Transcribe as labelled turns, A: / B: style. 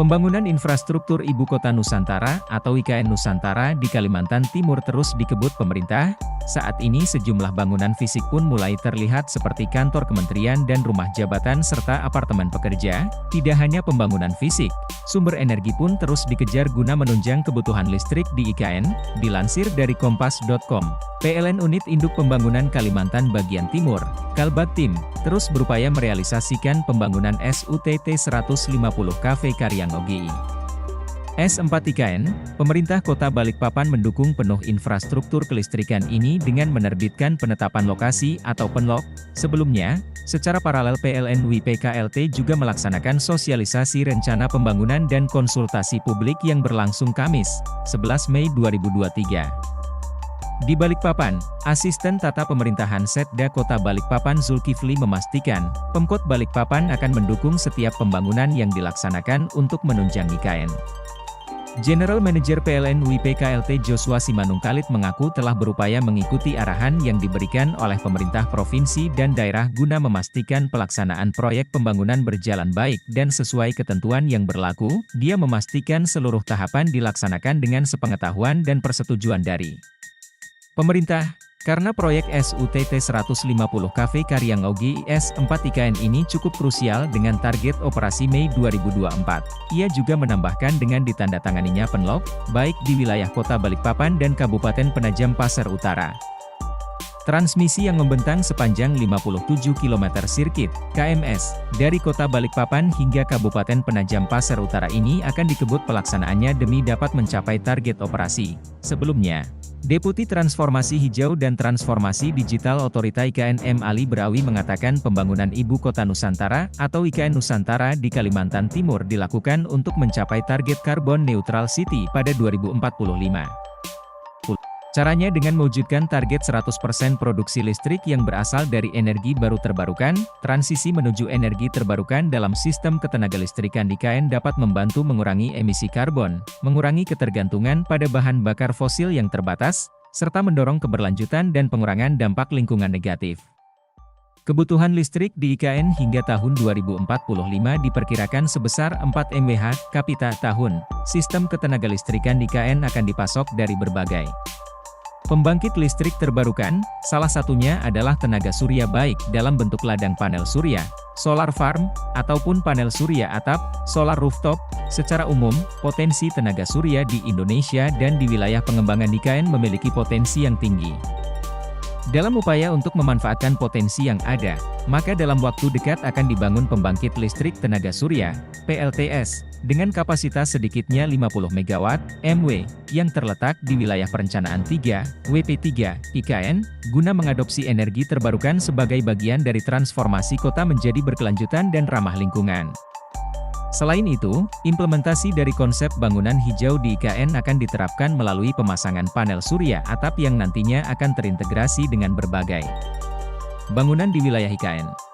A: Pembangunan infrastruktur Ibu Kota Nusantara atau IKN Nusantara di Kalimantan Timur terus dikebut pemerintah. Saat ini sejumlah bangunan fisik pun mulai terlihat seperti kantor kementerian dan rumah jabatan serta apartemen pekerja. Tidak hanya pembangunan fisik, sumber energi pun terus dikejar guna menunjang kebutuhan listrik di IKN. Dilansir dari Kompas.com, PLN Unit Induk Pembangunan Kalimantan Bagian Timur, Kalbatim, terus berupaya merealisasikan pembangunan SUTT 150 kV Karyang OGI. S4 IKN, pemerintah Kota Balikpapan mendukung penuh infrastruktur kelistrikan ini dengan menerbitkan penetapan lokasi atau penlok. Sebelumnya, secara paralel PLN WPKLT juga melaksanakan sosialisasi rencana pembangunan dan konsultasi publik yang berlangsung Kamis, 11 Mei 2023. Di Balikpapan, Asisten Tata Pemerintahan Setda Kota Balikpapan Zulkifli memastikan, Pemkot Balikpapan akan mendukung setiap pembangunan yang dilaksanakan untuk menunjang IKN. General Manager PLN WPKLT Joshua Simanungkalit mengaku telah berupaya mengikuti arahan yang diberikan oleh pemerintah provinsi dan daerah guna memastikan pelaksanaan proyek pembangunan berjalan baik dan sesuai ketentuan yang berlaku. Dia memastikan seluruh tahapan dilaksanakan dengan sepengetahuan dan persetujuan dari pemerintah. Karena proyek SUTT 150 kV Karyang OGI S4 IKN ini cukup krusial dengan target operasi Mei 2024. Ia juga menambahkan dengan ditandatanganinya penlok, baik di wilayah Kota Balikpapan dan Kabupaten Penajam Pasir Utara. Transmisi yang membentang sepanjang 57 km sirkuit, KMS, dari Kota Balikpapan hingga Kabupaten Penajam Pasir Utara ini akan dikebut pelaksanaannya demi dapat mencapai target operasi. Sebelumnya, Deputi Transformasi Hijau dan Transformasi Digital Otorita IKN M. Ali Brawi mengatakan pembangunan Ibu Kota Nusantara atau IKN Nusantara di Kalimantan Timur dilakukan untuk mencapai target Carbon Neutral City pada 2045. Caranya dengan mewujudkan target 100% produksi listrik yang berasal dari energi baru terbarukan. Transisi menuju energi terbarukan dalam sistem ketenagalistrikan IKN dapat membantu mengurangi emisi karbon, mengurangi ketergantungan pada bahan bakar fosil yang terbatas, serta mendorong keberlanjutan dan pengurangan dampak lingkungan negatif. Kebutuhan listrik di IKN hingga tahun 2045 diperkirakan sebesar 4 MWh kapita tahun. Sistem ketenagalistrikan IKN akan dipasok dari berbagai pembangkit listrik terbarukan, salah satunya adalah tenaga surya baik dalam bentuk ladang panel surya, solar farm, ataupun panel surya atap, solar rooftop. Secara umum, potensi tenaga surya di Indonesia dan di wilayah pengembangan IKN memiliki potensi yang tinggi. Dalam upaya untuk memanfaatkan potensi yang ada, maka dalam waktu dekat akan dibangun pembangkit listrik tenaga surya, PLTS, dengan kapasitas sedikitnya 50 MW, MW, yang terletak di wilayah perencanaan 3, WP3, IKN, guna mengadopsi energi terbarukan sebagai bagian dari transformasi kota menjadi berkelanjutan dan ramah lingkungan. Selain itu, implementasi dari konsep bangunan hijau di IKN akan diterapkan melalui pemasangan panel surya atap yang nantinya akan terintegrasi dengan berbagai bangunan di wilayah IKN.